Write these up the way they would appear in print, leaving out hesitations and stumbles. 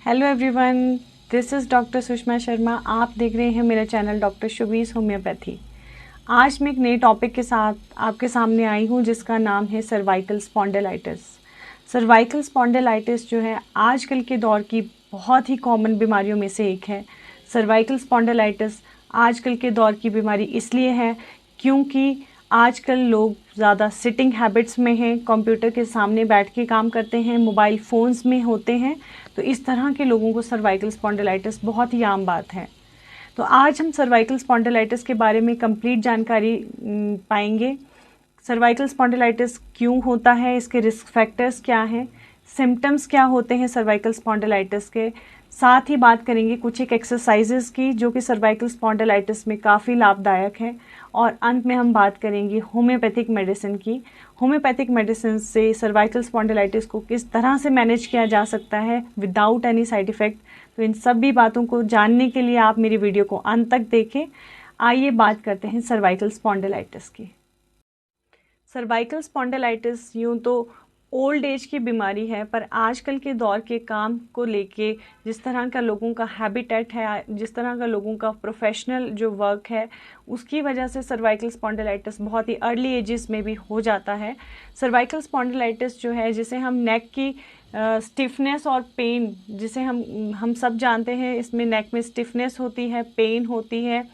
Hello everyone, this is doctor Sushma Sharma. आप देख रहे हैं मेरा चैनल डॉक्टर शुबीस होम्योपैथी। आज मैं एक नए टॉपिक के साथ आपके सामने आई हूँ जिसका नाम है सर्वाइकल स्पॉन्डिलाइटिस। सर्वाइकल स्पॉन्डिलाइटिस जो है आजकल के दौर की बहुत ही कॉमन बीमारियों में से एक है। सर्वाइकल स्पॉन्डिलाइटिस आजकल के दौर की बीमारी इसलिए है क्योंकि आजकल लोग ज़्यादा सिटिंग हैबिट्स में हैं, कंप्यूटर के सामने बैठ के काम करते हैं, मोबाइल फ़ोन्स में होते हैं। तो इस तरह के लोगों को सर्वाइकल स्पॉन्डिलाइटिस बहुत ही आम बात है। तो आज हम सर्वाइकल स्पॉन्डिलाइटिस के बारे में कंप्लीट जानकारी पाएंगे। सर्वाइकल स्पॉन्डिलाइटिस क्यों होता है, इसके रिस्क फैक्टर्स क्या हैं, सिम्टम्स क्या होते हैं सर्वाइकल स्पॉन्डिलाइटिस के। साथ ही बात करेंगे कुछ एक एक्सरसाइजेस की जो कि सर्वाइकल स्पॉन्डिलाइटिस में काफ़ी लाभदायक है। और अंत में हम बात करेंगे होम्योपैथिक मेडिसिन की। होम्योपैथिक मेडिसिन से सर्वाइकल स्पॉन्डिलाइटिस को किस तरह से मैनेज किया जा सकता है विदाउट एनी साइड इफ़ेक्ट। तो इन सभी बातों को जानने के लिए आप मेरी वीडियो को अंत तक देखें। आइए बात करते हैं सर्वाइकल स्पॉन्डिलाइटिस की। सर्वाइकल स्पॉन्डिलाइटिस यूँ तो ओल्ड एज की बीमारी है, पर आजकल के दौर के काम को लेके जिस तरह का लोगों का हैबिटेट है, जिस तरह का लोगों का प्रोफेशनल जो वर्क है, उसकी वजह से सर्वाइकल स्पॉन्डिलाइटिस बहुत ही अर्ली एजेस में भी हो जाता है। सर्वाइकल स्पॉन्डिलाइटिस जो है जिसे हम नेक की स्टिफनेस और पेन, जिसे हम सब जानते हैं, इसमें नेक में स्टिफनेस होती है, पेन होती है,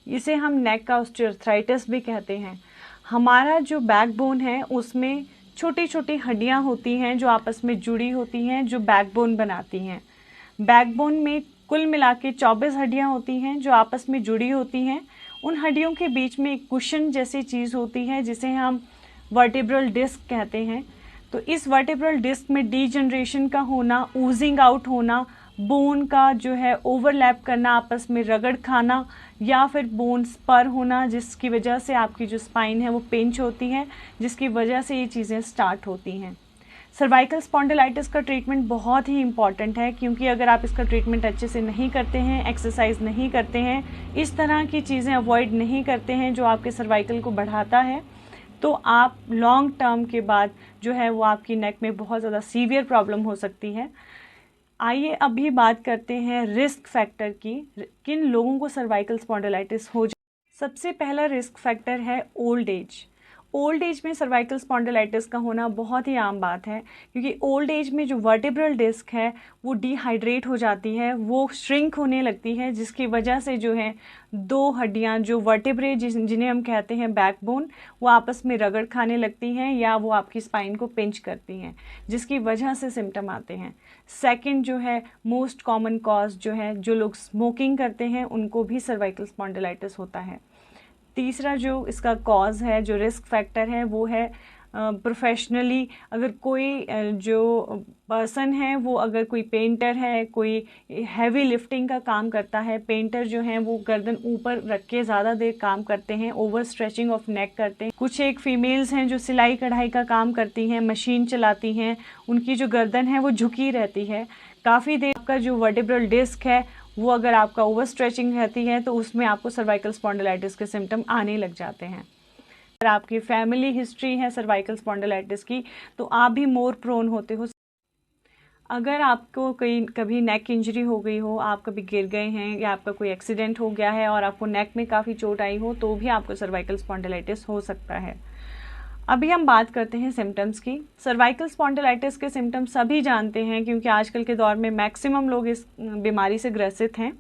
इसे हम नेक का ऑस्टियोआर्थराइटिस भी कहते हैं। हमारा जो बैकबोन है उसमें छोटी छोटी हड्डियां होती हैं जो आपस में जुड़ी होती हैं, जो बैकबोन बनाती हैं। बैकबोन में कुल मिला के 24 हड्डियां होती हैं जो आपस में जुड़ी होती हैं। उन हड्डियों के बीच में एक कुशन जैसी चीज़ होती है जिसे हम वर्टिब्रल डिस्क कहते हैं। तो इस वर्टिब्रल डिस्क में डीजनरेशन का होना, ऊजिंग आउट होना, बोन का जो है ओवरलैप करना, आपस में रगड़ खाना, या फिर बोन स्पर होना जिसकी वजह से आपकी जो स्पाइन है वो पिंच होती है, जिसकी वजह से ये चीज़ें स्टार्ट होती हैं। सर्वाइकल स्पॉन्डिलाइटिस का ट्रीटमेंट बहुत ही इंपॉर्टेंट है क्योंकि अगर आप इसका ट्रीटमेंट अच्छे से नहीं करते हैं, एक्सरसाइज नहीं करते हैं, इस तरह की चीज़ें अवॉइड नहीं करते हैं जो आपके सर्वाइकल को बढ़ाता है, तो आप लॉन्ग टर्म के बाद जो है वो आपकी नेक में बहुत ज़्यादा सीवियर प्रॉब्लम हो सकती है। आइए अभी बात करते हैं रिस्क फैक्टर की, किन लोगों को सर्वाइकल स्पॉन्डिलाइटिस हो जाए। सबसे पहला रिस्क फैक्टर है ओल्ड एज। ओल्ड एज में सर्वाइकल स्पॉन्डिलाइटिस का होना बहुत ही आम बात है क्योंकि ओल्ड एज में जो वर्टिब्रल डिस्क है वो डिहाइड्रेट हो जाती है, वो श्रिंक होने लगती है, जिसकी वजह से जो है दो हड्डियां जो वर्टिब्रे जिन्हें हम कहते हैं बैकबोन, वो आपस में रगड़ खाने लगती हैं या वो आपकी स्पाइन को पिंच करती हैं, जिसकी वजह से सिम्टम आते हैं। सेकंड जो है मोस्ट कॉमन कॉज जो है, जो लोग स्मोकिंग करते हैं उनको भी सर्वाइकल स्पॉन्डिलाइटिस होता है। तीसरा जो इसका कॉज है, जो रिस्क फैक्टर है, वो है प्रोफेशनली अगर कोई जो पर्सन है वो अगर कोई पेंटर है, कोई हैवी लिफ्टिंग का काम करता है, पेंटर जो हैं वो गर्दन ऊपर रख के ज़्यादा देर काम करते हैं, ओवर स्ट्रेचिंग ऑफ नेक करते हैं। कुछ एक फीमेल्स हैं जो सिलाई कढ़ाई का काम करती हैं, मशीन चलाती हैं, उनकी जो गर्दन है वो झुकी रहती है काफ़ी देर। आपका जो वर्टिब्रल डिस्क है वो अगर आपका ओवर स्ट्रेचिंग रहती है तो उसमें आपको सर्वाइकल स्पॉन्डिलाइटिस के सिम्टम आने लग जाते हैं। अगर आपकी फैमिली हिस्ट्री है सर्वाइकल स्पॉन्डिलाइटिस की तो आप भी मोर प्रोन होते हो। अगर आपको कभी नेक इंजरी हो गई हो, आप कभी गिर गए हैं या आपका कोई एक्सीडेंट हो गया है और आपको नेक में काफ़ी चोट आई हो तो भी आपको सर्वाइकल स्पॉन्डिलाइटिस हो सकता है। अभी हम बात करते हैं सिम्टम्स की। सर्वाइकल स्पॉन्डिलाइटिस के सिम्टम्स सभी जानते हैं क्योंकि आजकल के दौर में मैक्सिमम लोग इस बीमारी से ग्रसित हैं।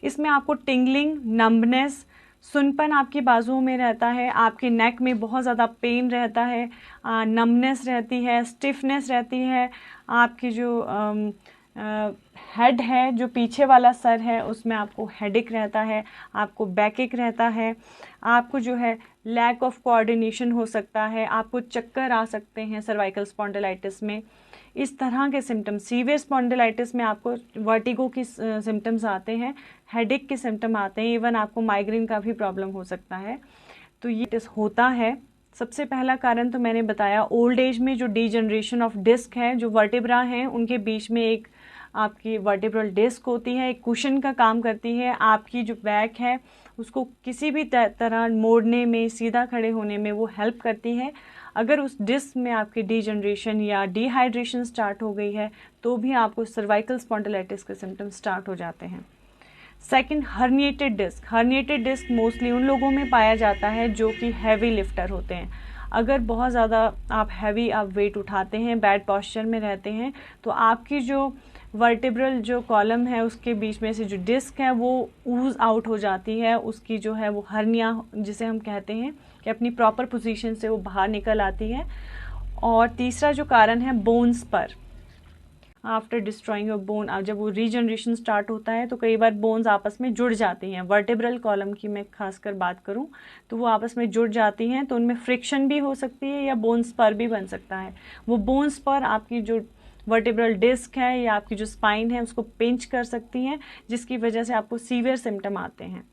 इसमें आपको टिंगलिंग, नंबनेस, सुनपन आपकी बाजुओं में रहता है, आपके नेक में बहुत ज़्यादा पेन रहता है, नंबनेस रहती है, स्टिफनेस रहती है, आपकी जो हेड है, जो पीछे वाला सर है, उसमें आपको हेडेक रहता है, आपको बैकएक रहता है, आपको जो है लैक ऑफ कोऑर्डिनेशन हो सकता है, आपको चक्कर आ सकते हैं सर्वाइकल स्पॉन्डिलाइटिस में। इस तरह के सिम्टम, सीवियर स्पॉन्डिलाइटिस में आपको वर्टिगो की सिम्टम्स आते हैं, हेडेक के सिम्टम आते हैं, इवन आपको माइग्रेन का भी प्रॉब्लम हो सकता है। तो ये होता है। सबसे पहला कारण तो मैंने बताया, ओल्ड एज में जो डीजनरेशन ऑफ डिस्क है, जो वर्टिब्रा हैं उनके बीच में एक आपकी वर्टिब्रल डिस्क होती है, एक कुशन का काम करती है, आपकी जो बैक है उसको किसी भी तरह मोड़ने में, सीधा खड़े होने में वो हेल्प करती है। अगर उस डिस्क में आपकी डीजनरेशन या डिहाइड्रेशन स्टार्ट हो गई है तो भी आपको सर्वाइकल स्पॉन्डिलाइटिस के सिम्टम्स स्टार्ट हो जाते हैं। Second, herniated disc. Herniated disc mostly उन लोगों में पाया जाता है जो कि हैवी लिफ्टर होते हैं। अगर बहुत ज़्यादा आप वेट उठाते हैं, बैड पॉस्चर में रहते हैं, तो आपकी जो वर्टिब्रल जो कॉलम है उसके बीच में से जो डिस्क है वो ऊज आउट हो जाती है, उसकी जो है वो हर्निया जिसे हम कहते हैं कि अपनी प्रॉपर पोजीशन से वो बाहर निकल आती है। और तीसरा जो कारण है बोन्स पर, आफ्टर डिस्ट्रॉइंग योर बोन, जब वो रीजनरेशन स्टार्ट होता है तो कई बार बोन्स आपस में जुड़ जाती हैं। वर्टिब्रल कॉलम की मैं खासकर बात करूं तो वो आपस में जुड़ जाती हैं, तो उनमें फ्रिक्शन भी हो सकती है या बोन्स पर भी बन सकता है। वो बोन्स पर आपकी जो वर्टिब्रल डिस्क है या आपकी जो स्पाइन है उसको पिंच कर सकती हैं, जिसकी वजह से आपको सीवियर सिम्टम आते हैं।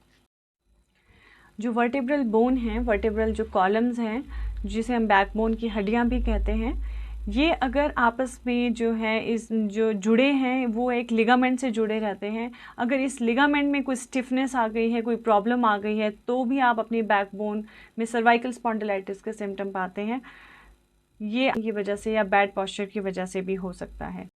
जो वर्टिब्रल बोन है, वर्टिब्रल जो कॉलम्स हैं जिसे हम बैकबोन की हड्डियां भी कहते हैं, ये अगर आपस में जो है इस जो जुड़े हैं वो एक लिगामेंट से जुड़े रहते हैं। अगर इस लिगामेंट में कोई स्टिफनेस आ गई है, कोई प्रॉब्लम आ गई है, तो भी आप अपनी बैकबोन में सर्वाइकल स्पॉन्डिलाइटिस के सिम्टम पाते हैं। ये वजह से या बैड पॉस्चर की वजह से भी हो सकता है।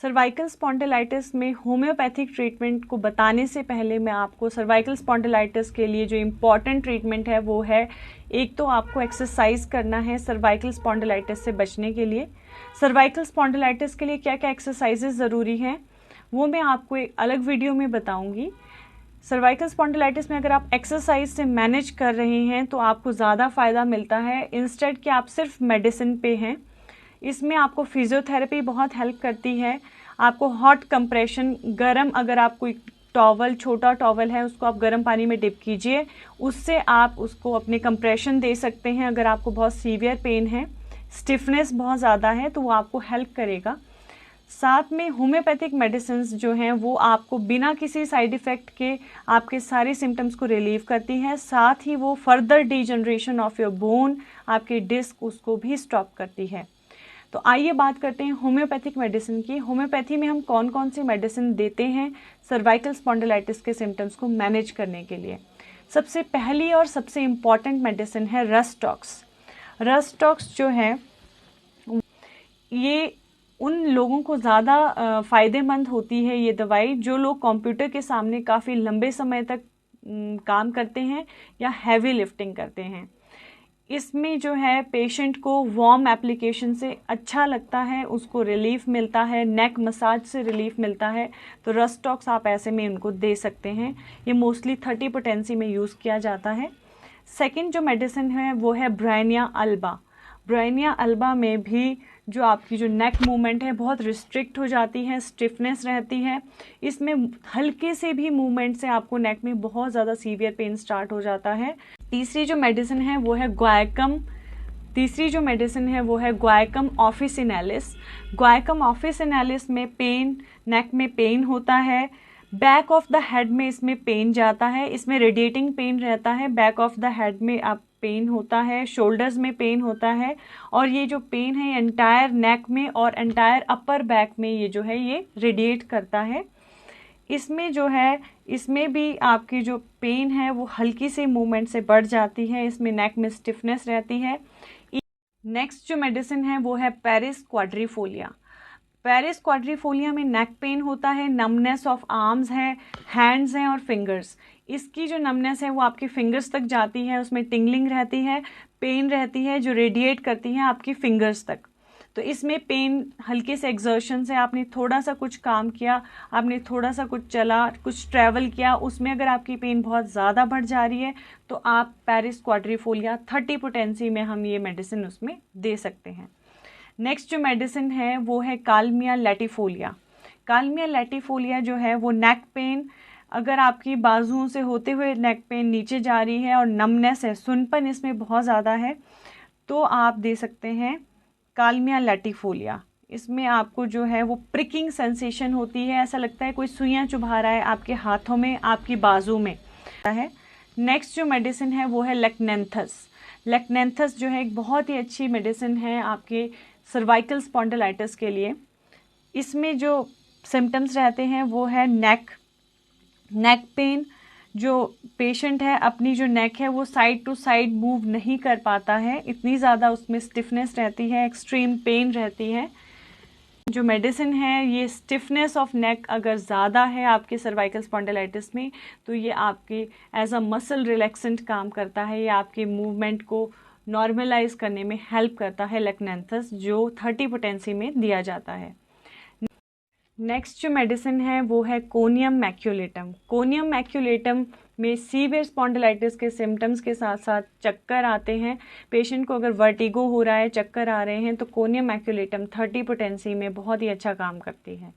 सर्वाइकल स्पॉन्डिलाइटिस में होम्योपैथिक ट्रीटमेंट को बताने से पहले मैं आपको सर्वाइकल स्पॉन्डिलाइटिस के लिए जो इम्पॉर्टेंट ट्रीटमेंट है वो है, एक तो आपको एक्सरसाइज करना है सर्वाइकल स्पॉन्डिलाइटिस से बचने के लिए। सर्वाइकल स्पॉन्डिलाइटिस के लिए क्या क्या एक्सरसाइजेज ज़रूरी हैं वो मैं आपको एक अलग वीडियो में बताऊंगी। सर्वाइकल स्पॉन्डिलाइटिस में अगर आप एक्सरसाइज से मैनेज कर रहे हैं तो आपको ज़्यादा फ़ायदा मिलता है, इंस्टेड कि आप सिर्फ मेडिसिन पे हैं। इसमें आपको फिजियोथेरेपी बहुत हेल्प करती है। आपको हॉट कंप्रेशन, गरम, अगर आप कोई टॉवल, छोटा टॉवल है उसको आप गर्म पानी में डिप कीजिए, उससे आप उसको अपने कंप्रेशन दे सकते हैं। अगर आपको बहुत सीवियर पेन है, स्टिफनेस बहुत ज़्यादा है, तो वो आपको हेल्प करेगा। साथ में होम्योपैथिक मेडिसिन जो हैं वो आपको बिना किसी साइड इफ़ेक्ट के आपके सारे सिम्टम्स को रिलीव करती है। साथ ही वो further degeneration of your bone, आपके डिस्क, उसको भी स्टॉप करती है। तो आइए बात करते हैं होम्योपैथिक मेडिसिन की। होम्योपैथी में हम कौन कौन सी मेडिसिन देते हैं सर्वाइकल स्पॉन्डिलाइटिस के सिम्टम्स को मैनेज करने के लिए। सबसे पहली और सबसे इम्पॉर्टेंट मेडिसिन है रस्टॉक्स। रस्टॉक्स जो है ये उन लोगों को ज़्यादा फ़ायदेमंद होती है ये दवाई जो लोग कंप्यूटर के सामने काफ़ी लंबे समय तक काम करते हैं या हैवी लिफ्टिंग करते हैं। इसमें जो है पेशेंट को वार्म एप्लीकेशन से अच्छा लगता है, उसको रिलीफ मिलता है, नेक मसाज से रिलीफ मिलता है, तो रस्टॉक्स आप ऐसे में उनको दे सकते हैं। ये मोस्टली 30 पोटेंसी में यूज़ किया जाता है। सेकंड जो मेडिसिन है वो है ब्रायनिया अल्बा। ब्रायनिया अल्बा में भी जो आपकी जो नेक मूवमेंट है बहुत रिस्ट्रिक्ट हो जाती है, स्टिफनेस रहती है। इसमें हल्के से भी मूवमेंट से आपको नेक में बहुत ज़्यादा सीवियर पेन स्टार्ट हो जाता है। तीसरी जो मेडिसिन है वो है ग्वायकम ऑफिसिनालिस। ग्वायकम ऑफिसिनालिस में पेन, नेक में पेन होता है, बैक ऑफ द हेड में इसमें पेन जाता है, इसमें रेडिएटिंग पेन रहता है, बैक ऑफ द हेड में आप पेन होता है, शोल्डर्स में पेन होता है, और ये जो पेन है एंटायर नेक में और एंटायर अपर बैक में ये जो है ये रेडिएट करता है। इसमें जो है इसमें भी आपकी जो पेन है वो हल्की सी मूवमेंट से बढ़ जाती है, इसमें नेक में स्टिफनेस रहती है। नेक्स्ट जो मेडिसिन है वो है पेरिस क्वाड्रिफोलिया। पेरिस क्वाड्रिफोलिया में नेक पेन होता है, नमनेस ऑफ आर्म्स है, हैंड्स हैं और फिंगर्स। इसकी जो नमनेस है वो आपकी फिंगर्स तक जाती है, उसमें टिंगलिंग रहती है, पेन रहती है जो रेडिएट करती है आपकी फिंगर्स तक। तो इसमें पेन हल्के से एक्सर्शन से, आपने थोड़ा सा कुछ काम किया, आपने थोड़ा सा कुछ चला, कुछ ट्रैवल किया, उसमें अगर आपकी पेन बहुत ज़्यादा बढ़ जा रही है तो आप पेरिस क्वाड्रिफोलिया 30 पोटेंसी में हम ये मेडिसिन उसमें दे सकते हैं। नेक्स्ट जो मेडिसिन है वो है कालमिया लैटिफोलिया। कालमिया लैटिफोलिया जो है वो नेक पेन, अगर आपकी बाजुओं से होते हुए नेक पेन नीचे जा रही है और नमनेस है, सुनपन इसमें बहुत ज़्यादा है, तो आप दे सकते हैं कालमिया लैटिफोलिया। इसमें आपको जो है वो प्रिकिंग सेंसेशन होती है, ऐसा लगता है कोई सुइयां चुभा रहा है आपके हाथों में, आपकी बाजू में है। नेक्स्ट जो मेडिसिन है वो है लेक्नेंथस। लेक्नेंथस जो है एक बहुत ही अच्छी मेडिसिन है आपके सर्वाइकल स्पॉन्डिलाइटिस के लिए। इसमें जो सिम्टम्स रहते हैं वो है नेक पेन, जो पेशेंट है अपनी जो नेक है वो साइड टू साइड मूव नहीं कर पाता है, इतनी ज़्यादा उसमें स्टिफनेस रहती है, एक्सट्रीम पेन रहती है। जो मेडिसिन है ये स्टिफनेस ऑफ नेक अगर ज़्यादा है आपके सर्वाइकल स्पॉन्डिलाइटिस में तो ये आपके एज अ मसल रिलैक्सेंट काम करता है, ये आपके मूवमेंट को नॉर्मलाइज करने में हेल्प करता है लेक्नेंथस, जो 30 पोटेंसी में दिया जाता है। नेक्स्ट जो मेडिसिन है वो है कोनियम मैक्यूलेटम। कोनियम मैक्यूलेटम में सीवियर स्पॉन्डिलाइटिस के सिम्टम्स के साथ साथ चक्कर आते हैं, पेशेंट को अगर वर्टिगो हो रहा है, चक्कर आ रहे हैं, तो कोनियम मैक्यूलेटम 30 पोटेंसी में बहुत ही अच्छा काम करती है।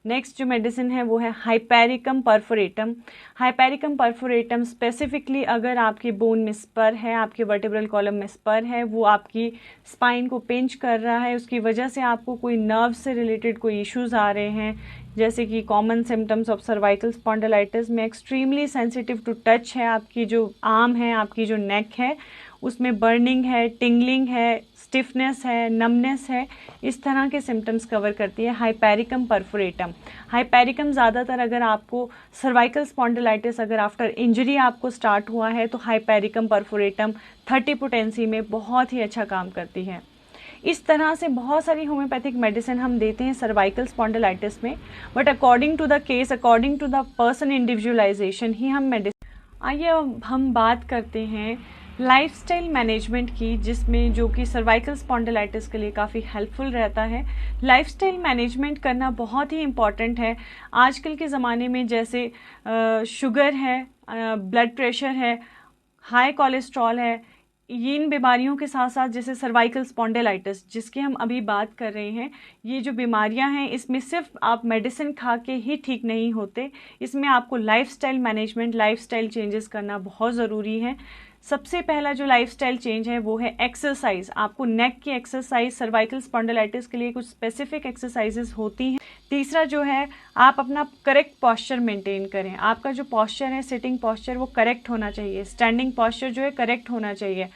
नेक्स्ट जो मेडिसिन है वो है hypericum perforatum. Hypericum perforatum specifically अगर आपके बोन में स्पर है, आपके वर्टिब्रल कॉलम में स्पर है, वो आपकी स्पाइन को पिंच कर रहा है, उसकी वजह से आपको कोई नर्व से रिलेटेड कोई इश्यूज आ रहे हैं, जैसे कि common symptoms of cervical spondylitis में एक्सट्रीमली सेंसिटिव टू टच है, आपकी जो आर्म है, आपकी जो नेक है उसमें बर्निंग है, टिंगलिंग है, स्टिफनेस है, नमनेस है, इस तरह के सिम्टम्स कवर करती है हाइपेरिकम परफोरेटम। हाइपेरिकम ज़्यादातर अगर आपको सर्वाइकल स्पॉन्डिलाइटिस अगर आफ्टर इंजरी आपको स्टार्ट हुआ है तो हाइपेरिकम परफोरेटम 30 पोटेंसी में बहुत ही अच्छा काम करती है। इस तरह से बहुत सारी होम्योपैथिक मेडिसिन हम देते हैं सर्वाइकल स्पॉन्डिलाइटिस में, but according to the case, according to the person individualization ही हम मेडिसिन। आइए अब हम बात करते हैं लाइफस्टाइल मैनेजमेंट की, जिसमें जो कि सर्वाइकल स्पॉन्डिलाइटिस के लिए काफ़ी हेल्पफुल रहता है। लाइफस्टाइल मैनेजमेंट करना बहुत ही इम्पॉर्टेंट है आजकल के ज़माने में, जैसे शुगर है, ब्लड प्रेशर है, हाई कोलेस्ट्रॉल है, इन बीमारियों के साथ साथ जैसे सर्वाइकल स्पॉन्डिलाइटिस जिसकी हम अभी बात कर रहे हैं, ये जो बीमारियां हैं इसमें सिर्फ आप मेडिसिन खा के ही ठीक नहीं होते, इसमें आपको लाइफस्टाइल मैनेजमेंट, लाइफस्टाइल चेंजेस करना बहुत ज़रूरी है। सबसे पहला जो लाइफस्टाइल चेंज है वो है एक्सरसाइज। आपको नेक की एक्सरसाइज, सर्वाइकल स्पॉन्डिलाइटिस के लिए कुछ स्पेसिफिक एक्सरसाइजेस होती हैं। तीसरा जो है आप अपना करेक्ट पॉस्चर मेंटेन करें, आपका जो पॉस्चर है, सिटिंग पॉस्चर, वो करेक्ट होना चाहिए, स्टैंडिंग पॉस्चर जो है करेक्ट होना चाहिए।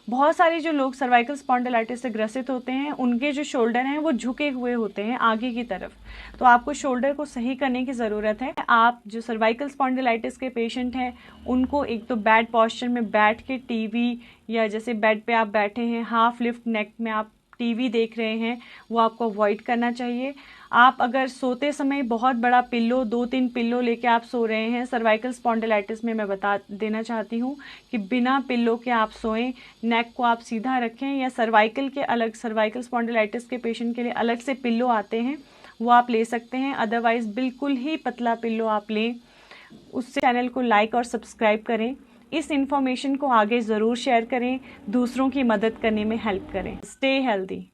बहुत सारे जो लोग सर्वाइकल स्पॉन्डिलाइटिस से ग्रसित होते हैं उनके जो शोल्डर हैं वो झुके हुए होते हैं आगे की तरफ, तो आपको शोल्डर को सही करने की ज़रूरत है। आप जो सर्वाइकल स्पॉन्डिलाइटिस के पेशेंट हैं उनको एक तो बैड पॉस्चर में बैठ के टीवी या जैसे बेड पे आप बैठे हैं हाफ लिफ्ट नेक में आप टीवी देख रहे हैं, वो आपको अवॉइड करना चाहिए। आप अगर सोते समय बहुत बड़ा पिल्लो, 2-3 पिल्लो लेके आप सो रहे हैं, सर्वाइकल स्पॉन्डिलाइटिस में मैं बता देना चाहती हूँ कि बिना पिल्लो के आप सोएं, नेक को आप सीधा रखें, या सर्वाइकल के अलग, सर्वाइकल स्पॉन्डिलाइटिस के पेशेंट के लिए अलग से पिल्लो आते हैं वो आप ले सकते हैं, अदरवाइज़ बिल्कुल ही पतला पिल्लो आप लें। उससे चैनल को लाइक और सब्सक्राइब करें, इस इन्फॉर्मेशन को आगे ज़रूर शेयर करें, दूसरों की मदद करने में हेल्प करें। Stay healthy.